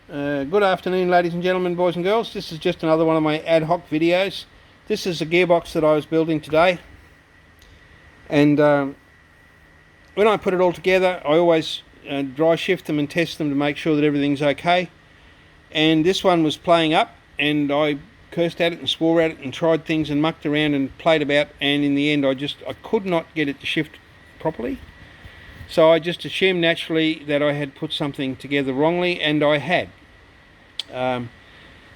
Good afternoon, ladies and gentlemen, boys and girls. This is just another one of my ad hoc videos. This is a gearbox that I was building today, and when I put it all together, I always dry shift them and test them to make sure that everything's okay. And this one was playing up, and I cursed at it and swore at it and tried things and mucked around and played about, and in the end I could not get it to shift properly. So I just assumed naturally that I had put something together wrongly, and I had.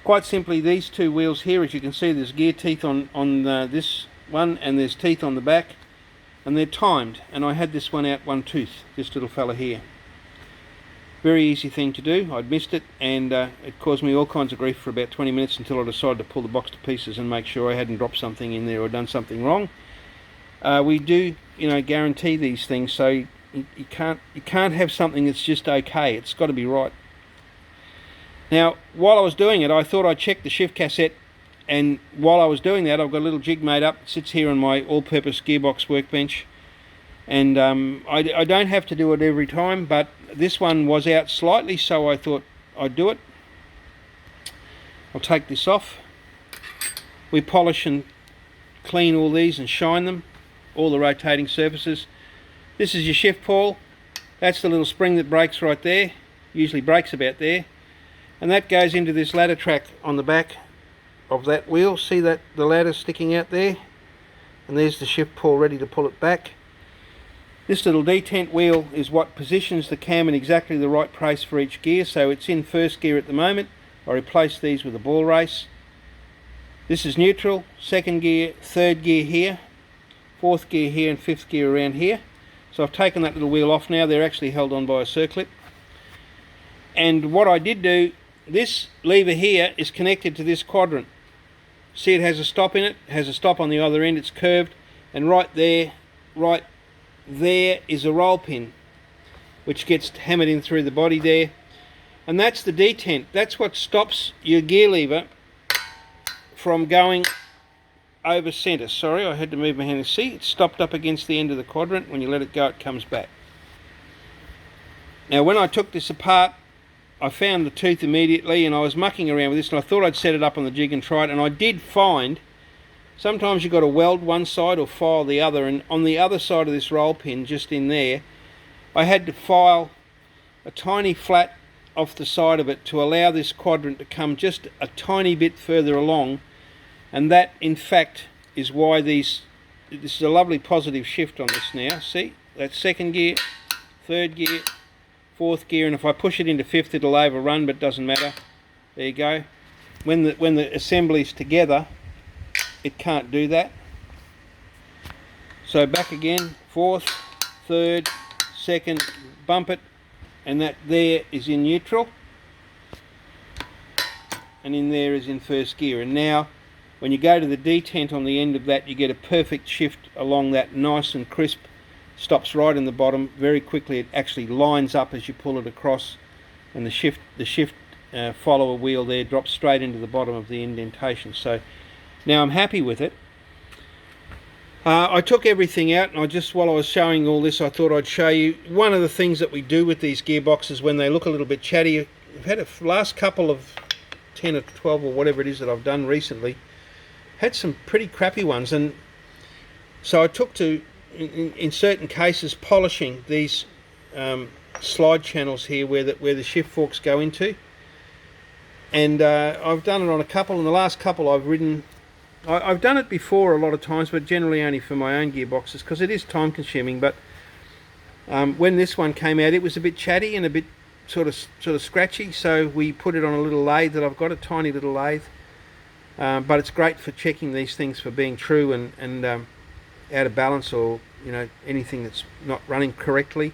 Quite simply, these two wheels here, as you can see, there's gear teeth on this one, and there's teeth on the back, and they're timed, and I had this one out one tooth, this little fella here. Very easy thing to do. I'd missed it, and it caused me all kinds of grief for about 20 minutes until I decided to pull the box to pieces and make sure I hadn't dropped something in there or done something wrong. We do, guarantee these things, so you can't have something that's just okay. It's got to be right. Now, while I was doing it, I thought I'd check the shift cassette, and while I was doing that, I've got a little jig made up. It sits here on my all-purpose gearbox workbench, and I don't have to do it every time, but this one was out slightly, so I thought I'd do it. I'll take this off. We polish and clean all these and shine them, all the rotating surfaces. This is your shift pawl. That's the little spring that breaks right there, usually breaks about there. And that goes into this ladder track on the back of that wheel. See that the ladder sticking out there? And there's the shift pawl ready to pull it back. This little detent wheel is what positions the cam in exactly the right place for each gear. So it's in first gear at the moment. I replaced these with a ball race. This is neutral, second gear, third gear here, fourth gear here, and fifth gear around here. So I've taken that little wheel off now. They're actually held on by a circlip. And what I did do, this lever here is connected to this quadrant. See, it has a stop in it, has a stop on the other end, it's curved, and right there is a roll pin which gets hammered in through the body there, and that's the detent. That's what stops your gear lever from going over center. Sorry, I had to move my hand. See, it's stopped up against the end of the quadrant. When you let it go, it comes back. Now, when I took this apart, I found the tooth immediately, and I was mucking around with this, and I thought I'd set it up on the jig and try it, and I did find sometimes you've got to weld one side or file the other, and on the other side of this roll pin, just in there, I had to file a tiny flat off the side of it to allow this quadrant to come just a tiny bit further along, and that in fact is why this is a lovely positive shift on this now. See, that's second gear, third gear, fourth gear, and if I push it into fifth it'll overrun, but it doesn't matter. There you go. When the assembly's together, it can't do that. So back again, fourth, third, second, bump it, and that there is in neutral, and in there is in first gear. And now when you go to the detent on the end of that, you get a perfect shift along that, nice and crisp. Stops right in the bottom very quickly. It actually lines up as you pull it across, and the shift follower wheel there drops straight into the bottom of the indentation. So now I'm happy with it. I took everything out, and while I was showing all this, I thought I'd show you one of the things that we do with these gearboxes when they look a little bit chatty. I've had a last couple of 10 or 12 or whatever it is that I've done recently, had some pretty crappy ones, and so I took to in certain cases polishing these slide channels here where the shift forks go into, and I've done it on a couple, and the last couple I've done it before a lot of times, but generally only for my own gearboxes because it is time consuming. But when this one came out, it was a bit chatty and a bit sort of scratchy, so we put it on a little lathe that I've got, a tiny little lathe, but it's great for checking these things for being true and out of balance, or anything that's not running correctly,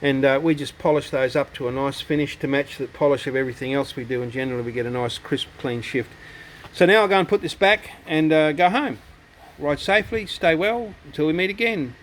and we just polish those up to a nice finish to match the polish of everything else we do, and generally we get a nice crisp clean shift. So now I'll go and put this back and go home. Ride safely, stay well, until we meet again.